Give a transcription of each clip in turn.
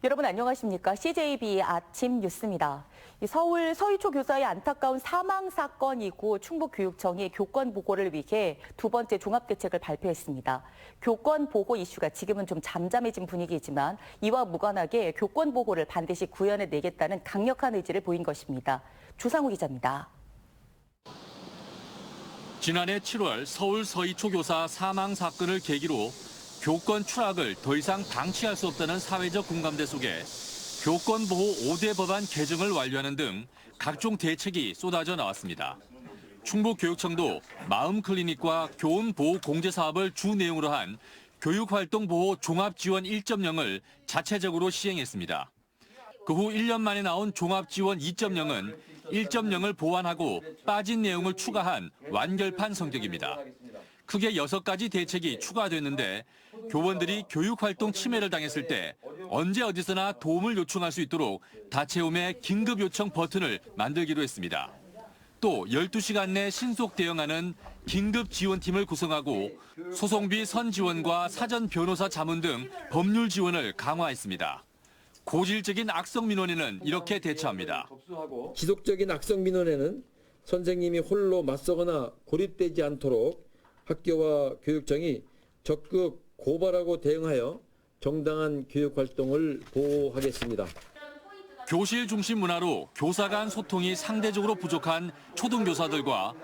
여러분 안녕하십니까? CJB 아침 뉴스입니다. 서울 서희초 교사의 안타까운 사망 사건이고 충북교육청이 교권 보고를 위해 두 번째 종합대책을 발표했습니다. 교권 보고 이슈가 지금은 좀 잠잠해진 분위기이지만 이와 무관하게 교권 보고를 반드시 구현해내겠다는 강력한 의지를 보인 것입니다. 조상우 기자입니다. 지난해 7월 서울 서희초 교사 사망 사건을 계기로 교권 추락을 더 이상 방치할 수 없다는 사회적 공감대 속에 교권 보호 5대 법안 개정을 완료하는 등 각종 대책이 쏟아져 나왔습니다. 충북교육청도 마음 클리닉과 교원 보호 공제 사업을 주 내용으로 한 교육활동 보호 종합지원 1.0을 자체적으로 시행했습니다. 그 후 1년 만에 나온 종합지원 2.0은 1.0을 보완하고 빠진 내용을 추가한 완결판 성격입니다. 크게 6가지 대책이 추가됐는데 교원들이 교육활동 침해를 당했을 때 언제 어디서나 도움을 요청할 수 있도록 다채움의 긴급 요청 버튼을 만들기로 했습니다. 또 12시간 내 신속 대응하는 긴급 지원팀을 구성하고 소송비 선지원과 사전 변호사 자문 등 법률 지원을 강화했습니다. 고질적인 악성 민원에는 이렇게 대처합니다. 지속적인 악성 민원에는 선생님이 홀로 맞서거나 고립되지 않도록 학교와 교육청이 적극 고발하고 대응하여 정당한 교육활동을 보호하겠습니다. 교실 중심 문화로 교사 간 소통이 상대적으로 부족한 초등교사들과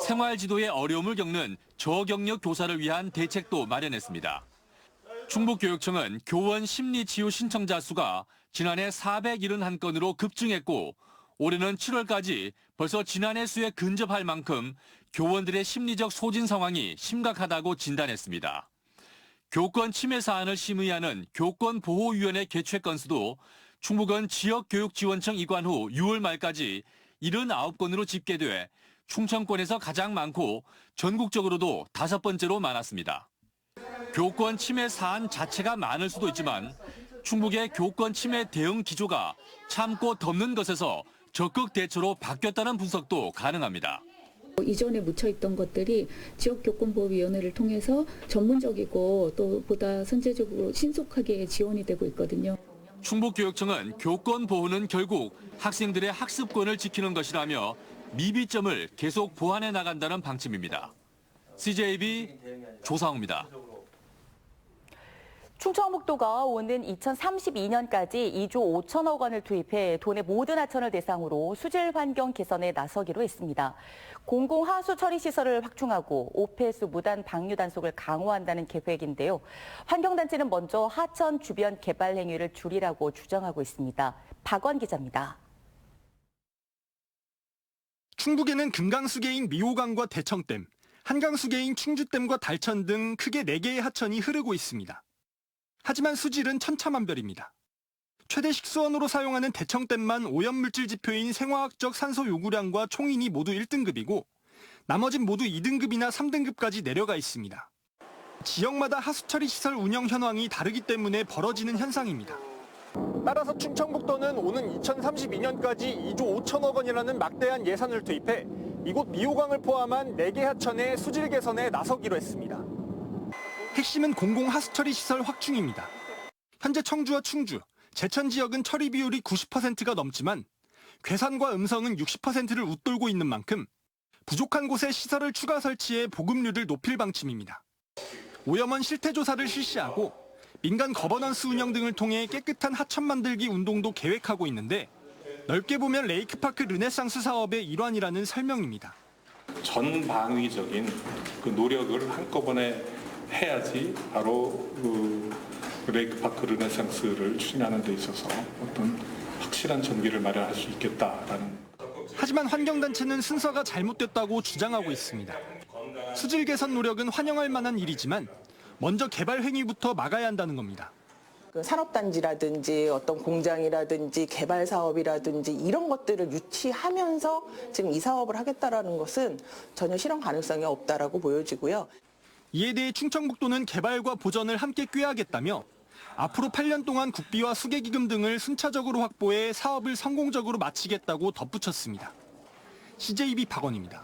생활지도에 어려움을 겪는 저경력 교사를 위한 대책도 마련했습니다. 충북교육청은 교원 심리치유 신청자 수가 지난해 471건으로 급증했고 올해는 7월까지 벌써 지난해 수에 근접할 만큼 교원들의 심리적 소진 상황이 심각하다고 진단했습니다. 교권 침해 사안을 심의하는 교권보호위원회 개최 건수도 충북은 지역교육지원청 이관 후 6월 말까지 79건으로 집계돼 충청권에서 가장 많고 전국적으로도 5번째로 많았습니다. 교권 침해 사안 자체가 많을 수도 있지만 충북의 교권 침해 대응 기조가 참고 덮는 것에서 적극 대처로 바뀌었다는 분석도 가능합니다. 이전에 묻혀있던 것들이 지역교권보호위원회를 통해서 전문적이고 또 보다 선제적으로 신속하게 지원이 되고 있거든요. 충북교육청은 교권 보호는 결국 학생들의 학습권을 지키는 것이라며 미비점을 계속 보완해 나간다는 방침입니다. CJB 조상우입니다. 충청북도가 오는 2032년까지 2조 5천억 원을 투입해 도내 모든 하천을 대상으로 수질 환경 개선에 나서기로 했습니다. 공공하수 처리 시설을 확충하고 오폐수 무단 방류 단속을 강화한다는 계획인데요. 환경단체는 먼저 하천 주변 개발 행위를 줄이라고 주장하고 있습니다. 박원 기자입니다. 충북에는 금강수계인 미호강과 대청댐, 한강수계인 충주댐과 달천 등 크게 4개의 하천이 흐르고 있습니다. 하지만 수질은 천차만별입니다. 최대 식수원으로 사용하는 대청댐만 오염물질 지표인 생화학적 산소 요구량과 총인이 모두 1등급이고 나머진 모두 2등급이나 3등급까지 내려가 있습니다. 지역마다 하수처리 시설 운영 현황이 다르기 때문에 벌어지는 현상입니다. 따라서 충청북도는 오는 2032년까지 2조 5천억 원이라는 막대한 예산을 투입해 이곳 미호강을 포함한 4개 하천의 수질 개선에 나서기로 했습니다. 핵심은 공공하수처리 시설 확충입니다. 현재 청주와 충주, 제천 지역은 처리 비율이 90%가 넘지만 괴산과 음성은 60%를 웃돌고 있는 만큼 부족한 곳에 시설을 추가 설치해 보급률을 높일 방침입니다. 오염원 실태 조사를 실시하고 민간 거버넌스 운영 등을 통해 깨끗한 하천 만들기 운동도 계획하고 있는데 넓게 보면 레이크파크 르네상스 사업의 일환이라는 설명입니다. 전방위적인 그 노력을 한꺼번에 해야지 바로 그 레이크파크 르네상스를 추진하는 데 있어서 어떤 확실한 전기를 마련할 수 있겠다라는. 하지만 환경단체는 순서가 잘못됐다고 주장하고 있습니다. 수질 개선 노력은 환영할 만한 일이지만 먼저 개발 행위부터 막아야 한다는 겁니다. 산업단지라든지 어떤 공장이라든지 개발 사업이라든지 이런 것들을 유치하면서 지금 이 사업을 하겠다라는 것은 전혀 실현 가능성이 없다라고 보여지고요. 이에 대해 충청북도는 개발과 보전을 함께 꾀하겠다며 앞으로 8년 동안 국비와 수계기금 등을 순차적으로 확보해 사업을 성공적으로 마치겠다고 덧붙였습니다. CJB 박원입니다.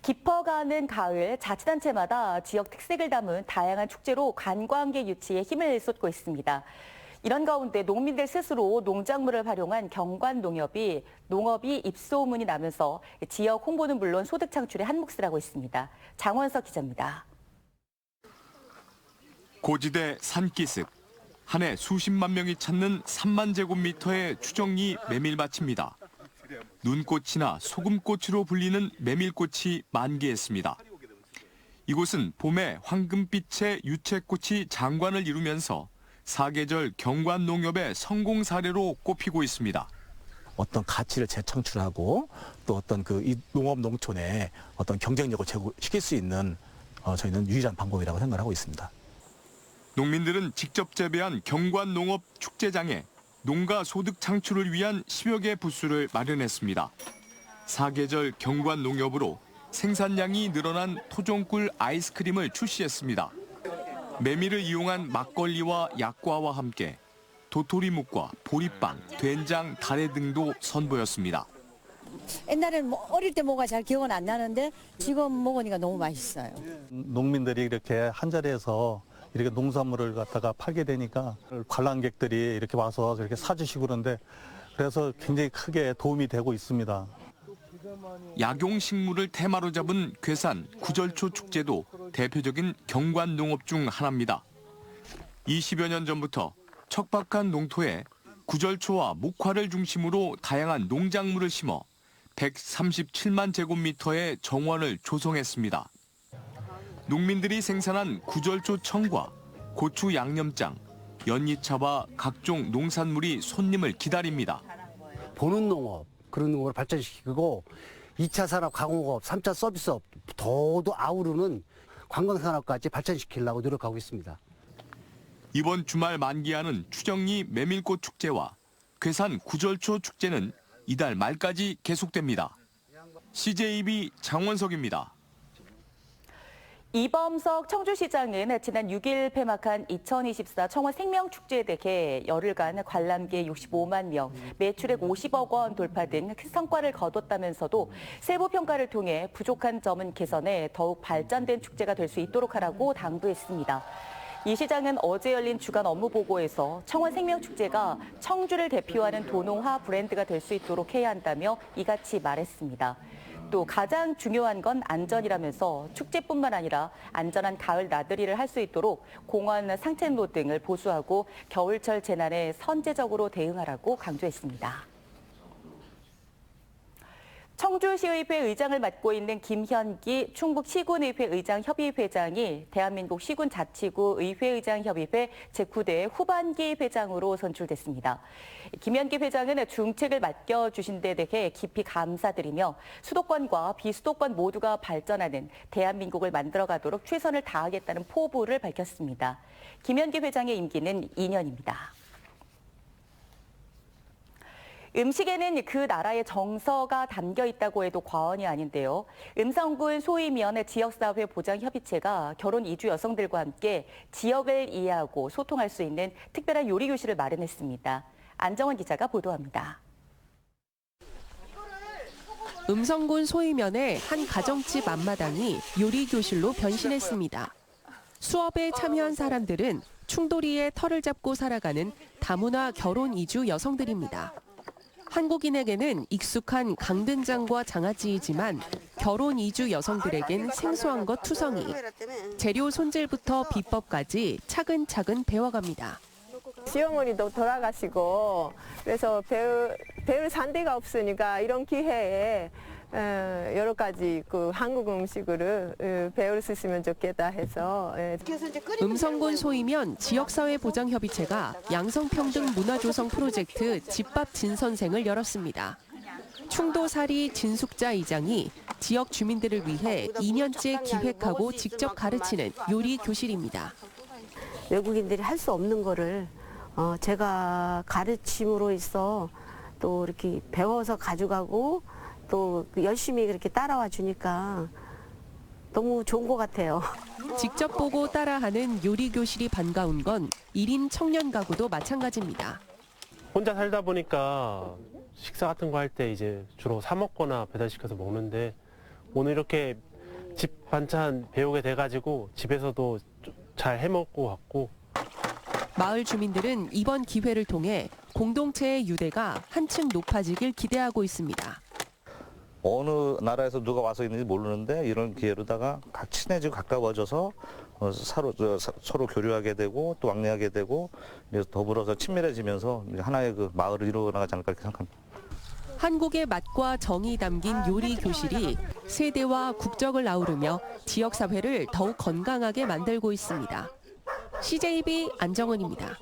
깊어가는 가을, 자치단체마다 지역 특색을 담은 다양한 축제로 관광객 유치에 힘을 쏟고 있습니다. 이런 가운데 농민들 스스로 농작물을 활용한 경관 농업이 입소문이 나면서 지역 홍보는 물론 소득 창출에 한몫을 하고 있습니다. 장원석 기자입니다. 고지대 산기슭, 한 해 수십만 명이 찾는 3만 제곱미터의 추정리 메밀밭입니다. 눈꽃이나 소금꽃으로 불리는 메밀꽃이 만개했습니다. 이곳은 봄에 황금빛의 유채꽃이 장관을 이루면서 사계절 경관 농업의 성공 사례로 꼽히고 있습니다. 어떤 가치를 재창출하고 또 어떤 이 농업 농촌의 어떤 경쟁력을 제고시킬 수 있는 저희는 유일한 방법이라고 생각하고 있습니다. 농민들은 직접 재배한 경관 농업 축제장에 농가 소득 창출을 위한 10여 개 부스를 마련했습니다. 사계절 경관 농업으로 생산량이 늘어난 토종꿀 아이스크림을 출시했습니다. 메밀을 이용한 막걸리와 약과와 함께 도토리묵과 보리빵, 된장, 다래 등도 선보였습니다. 옛날에는 어릴 때 뭐가 잘 기억은 안 나는데 지금 먹으니까 너무 맛있어요. 농민들이 이렇게 한 자리에서 이렇게 농산물을 갖다가 팔게 되니까 관람객들이 이렇게 와서 이렇게 사주시고 그러는데 그래서 굉장히 크게 도움이 되고 있습니다. 약용식물을 테마로 잡은 괴산 구절초 축제도 대표적인 경관 농업 중 하나입니다. 20여 년 전부터 척박한 농토에 구절초와 목화를 중심으로 다양한 농작물을 심어 137만 제곱미터의 정원을 조성했습니다. 농민들이 생산한 구절초 청과 고추 양념장, 연잎차와 각종 농산물이 손님을 기다립니다. 보는 농업, 그런 농업을 발전시키고 2차 산업 가공업, 3차 서비스업 더도 아우르는 관광산업까지 발전시키려고 노력하고 있습니다. 이번 주말 만기하는 추정리 메밀꽃 축제와 괴산 구절초 축제는 이달 말까지 계속됩니다. CJB 장원석입니다. 이범석 청주시장은 지난 6일 폐막한 2024 청원 생명축제에 대해 열흘간 관람객 65만 명, 매출액 50억 원 돌파 등 큰 성과를 거뒀다면서도 세부 평가를 통해 부족한 점은 개선해 더욱 발전된 축제가 될 수 있도록 하라고 당부했습니다. 이 시장은 어제 열린 주간 업무 보고에서 청원 생명축제가 청주를 대표하는 도농화 브랜드가 될 수 있도록 해야 한다며 이같이 말했습니다. 또 가장 중요한 건 안전이라면서 축제뿐만 아니라 안전한 가을 나들이를 할 수 있도록 공원 상책로 등을 보수하고 겨울철 재난에 선제적으로 대응하라고 강조했습니다. 청주시의회 의장을 맡고 있는 김현기 충북시군의회 의장협의회장이 대한민국 시군자치구 의회의장협의회 제9대 후반기 회장으로 선출됐습니다. 김현기 회장은 중책을 맡겨주신 데 대해 깊이 감사드리며 수도권과 비수도권 모두가 발전하는 대한민국을 만들어가도록 최선을 다하겠다는 포부를 밝혔습니다. 김현기 회장의 임기는 2년입니다. 음식에는 그 나라의 정서가 담겨 있다고 해도 과언이 아닌데요. 음성군 소위면 지역사회 보장협의체가 결혼 이주 여성들과 함께 지역을 이해하고 소통할 수 있는 특별한 요리교실을 마련했습니다. 안정원 기자가 보도합니다. 음성군 소위면의 한 가정집 앞마당이 요리교실로 변신했습니다. 수업에 참여한 사람들은 충돌이의 털을 잡고 살아가는 다문화 결혼 이주 여성들입니다. 한국인에게는 익숙한 강된장과 장아찌이지만 결혼 이주 여성들에겐 생소한 것 투성이. 재료 손질부터 비법까지 차근차근 배워갑니다. 시어머니도 돌아가시고 그래서 배울 산대가 없으니까 이런 기회에 여러 가지 한국 음식을 배울 수 있으면 좋겠다 해서. 음성군 소위면 지역사회보장협의체가 양성평등 문화조성 프로젝트 집밥 진선생을 열었습니다. 충도사리 진숙자 이장이 지역 주민들을 위해 2년째 기획하고 직접 가르치는 요리 교실입니다. 외국인들이 할 수 없는 거를 제가 가르침으로 있어 또 이렇게 배워서 가져가고 또 열심히 그렇게 따라와 주니까 너무 좋은 것 같아요. 직접 보고 따라하는 요리 교실이 반가운 건 1인 청년 가구도 마찬가지입니다. 혼자 살다 보니까 식사 같은 거 할 때 이제 주로 사 먹거나 배달시켜서 먹는데 오늘 이렇게 집 반찬 배우게 돼가지고 집에서도 잘 해먹고 왔고 마을 주민들은 이번 기회를 통해 공동체의 유대가 한층 높아지길 기대하고 있습니다. 어느 나라에서 누가 와서 있는지 모르는데 이런 기회로다가 친해지고 가까워져서 서로 교류하게 되고 또 왕래하게 되고 더불어서 친밀해지면서 하나의 그 마을을 이루어 나가지 않을까 이렇게 생각합니다. 한국의 맛과 정이 담긴 요리 교실이 세대와 국적을 아우르며 지역사회를 더욱 건강하게 만들고 있습니다. CJB 안정은입니다.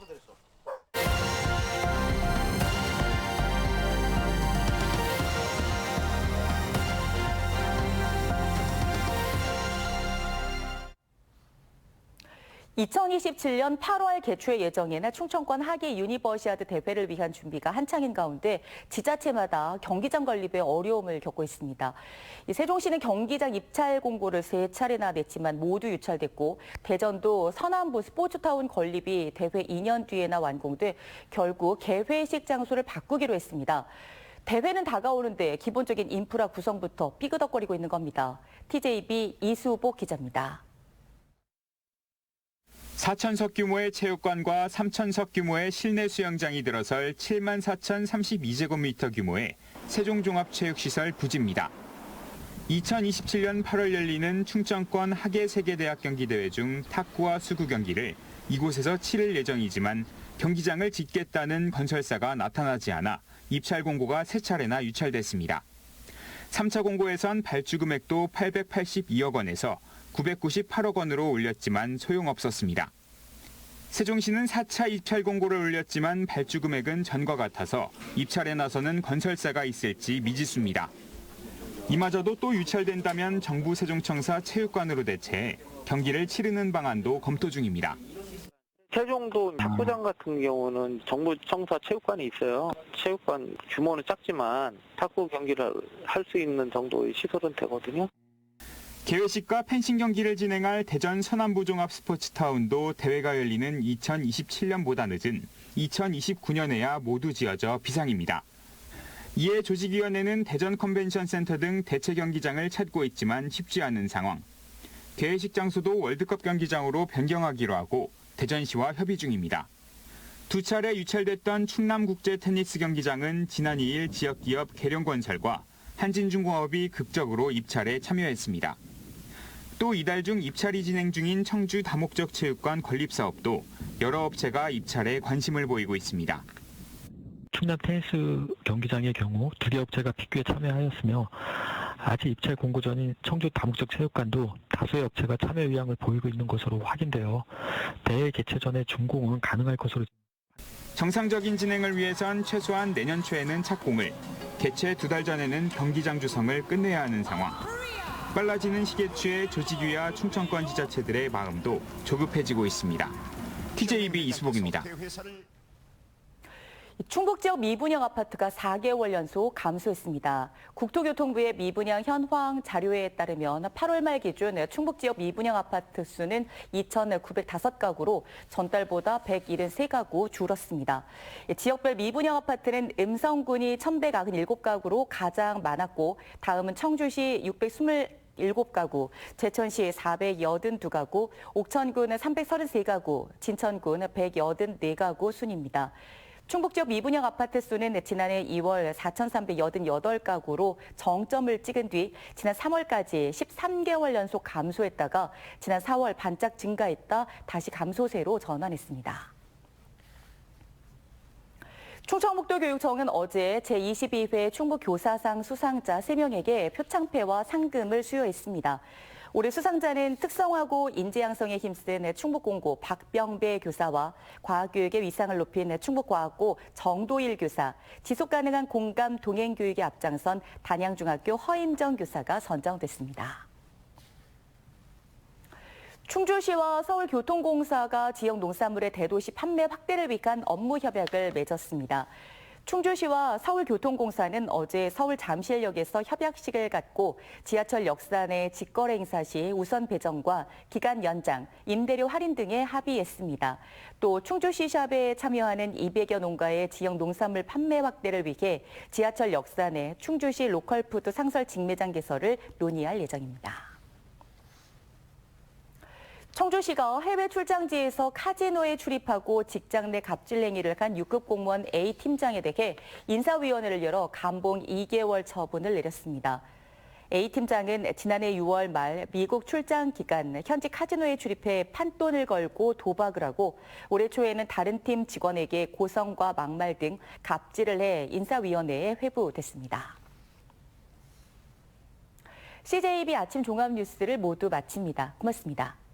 2027년 8월 개최 예정인 충청권 하계 유니버시아드 대회를 위한 준비가 한창인 가운데 지자체마다 경기장 건립에 어려움을 겪고 있습니다. 세종시는 경기장 입찰 공고를 3차례나 냈지만 모두 유찰됐고 대전도 서남부 스포츠타운 건립이 대회 2년 뒤에나 완공돼 결국 개회식 장소를 바꾸기로 했습니다. 대회는 다가오는데 기본적인 인프라 구성부터 삐그덕거리고 있는 겁니다. TJB 이수복 기자입니다. 4,000석 규모의 체육관과 3,000석 규모의 실내 수영장이 들어설 74,032제곱미터 규모의 세종종합체육시설 부지입니다. 2027년 8월 열리는 충청권 하계 세계대학 경기대회 중 탁구와 수구 경기를 이곳에서 치를 예정이지만 경기장을 짓겠다는 건설사가 나타나지 않아 입찰 공고가 3차례나 유찰됐습니다. 3차 공고에선 발주 금액도 882억 원에서 998억 원으로 올렸지만 소용없었습니다. 세종시는 4차 입찰 공고를 올렸지만 발주 금액은 전과 같아서 입찰에 나서는 건설사가 있을지 미지수입니다. 이마저도 또 유찰된다면 정부 세종청사 체육관으로 대체해 경기를 치르는 방안도 검토 중입니다. 세종도 탁구장 같은 경우는 정부 청사 체육관이 있어요. 체육관 규모는 작지만 탁구 경기를 할 수 있는 정도의 시설은 되거든요. 개회식과 펜싱 경기를 진행할 대전 서남부 종합 스포츠타운도 대회가 열리는 2027년보다 늦은 2029년에야 모두 지어져 비상입니다. 이에 조직위원회는 대전 컨벤션센터 등 대체 경기장을 찾고 있지만 쉽지 않은 상황. 개회식 장소도 월드컵 경기장으로 변경하기로 하고 대전시와 협의 중입니다. 2차례 유찰됐던 충남국제 테니스 경기장은 지난 2일 지역기업 계룡건설과 한진중공업이 극적으로 입찰에 참여했습니다. 또 이달 중 입찰이 진행 중인 청주 다목적 체육관 건립 사업도 여러 업체가 입찰에 관심을 보이고 있습니다. 충남 테니스 경기장의 경우 2개 업체가 비교에 참여하였으며 아직 입찰 공고 전인 청주 다목적 체육관도 다수의 업체가 참여 의향을 보이고 있는 것으로 확인되어 대회 개최 전에 준공은 가능할 것으로. 정상적인 진행을 위해선 최소한 내년 초에는 착공을, 개최 2달 전에는 경기장 주성을 끝내야 하는 상황. 빨라지는 시기에 취해 조직위와 충청권 지자체들의 마음도 조급해지고 있습니다. TJB 이수복입니다. 충북 지역 미분양 아파트가 4개월 연속 감소했습니다. 국토교통부의 미분양 현황 자료에 따르면 8월 말 기준 충북 지역 미분양 아파트 수는 2,905가구로 전달보다 173가구 줄었습니다. 지역별 미분양 아파트는 음성군이 1,197가구로 가장 많았고 다음은 청주시 627가구, 제천시 482가구, 옥천군은 333가구, 진천군 184가구 순입니다. 충북 지역 미분양 아파트 수는 지난해 2월 4,388가구로 정점을 찍은 뒤 지난 3월까지 13개월 연속 감소했다가 지난 4월 반짝 증가했다 다시 감소세로 전환했습니다. 충청북도교육청은 어제 제22회 충북교사상 수상자 3명에게 표창패와 상금을 수여했습니다. 올해 수상자는 특성화고 인재양성에 힘쓴 충북공고 박병배 교사와 과학교육의 위상을 높인 충북과학고 정도일 교사, 지속가능한 공감 동행교육에 앞장선 단양중학교 허임정 교사가 선정됐습니다. 충주시와 서울교통공사가 지역 농산물의 대도시 판매 확대를 위한 업무 협약을 맺었습니다. 충주시와 서울교통공사는 어제 서울 잠실역에서 협약식을 갖고 지하철 역사 내 직거래 행사 시 우선 배정과 기간 연장, 임대료 할인 등에 합의했습니다. 또 충주시 샵에 참여하는 200여 농가의 지역 농산물 판매 확대를 위해 지하철 역사 내 충주시 로컬푸드 상설 직매장 개설을 논의할 예정입니다. 청주시가 해외 출장지에서 카지노에 출입하고 직장 내 갑질 행위를 한 6급 공무원 A 팀장에 대해 인사위원회를 열어 감봉 2개월 처분을 내렸습니다. A 팀장은 지난해 6월 말 미국 출장 기간 현지 카지노에 출입해 판돈을 걸고 도박을 하고 올해 초에는 다른 팀 직원에게 고성과 막말 등 갑질을 해 인사위원회에 회부됐습니다. CJB 아침 종합 뉴스를 모두 마칩니다. 고맙습니다.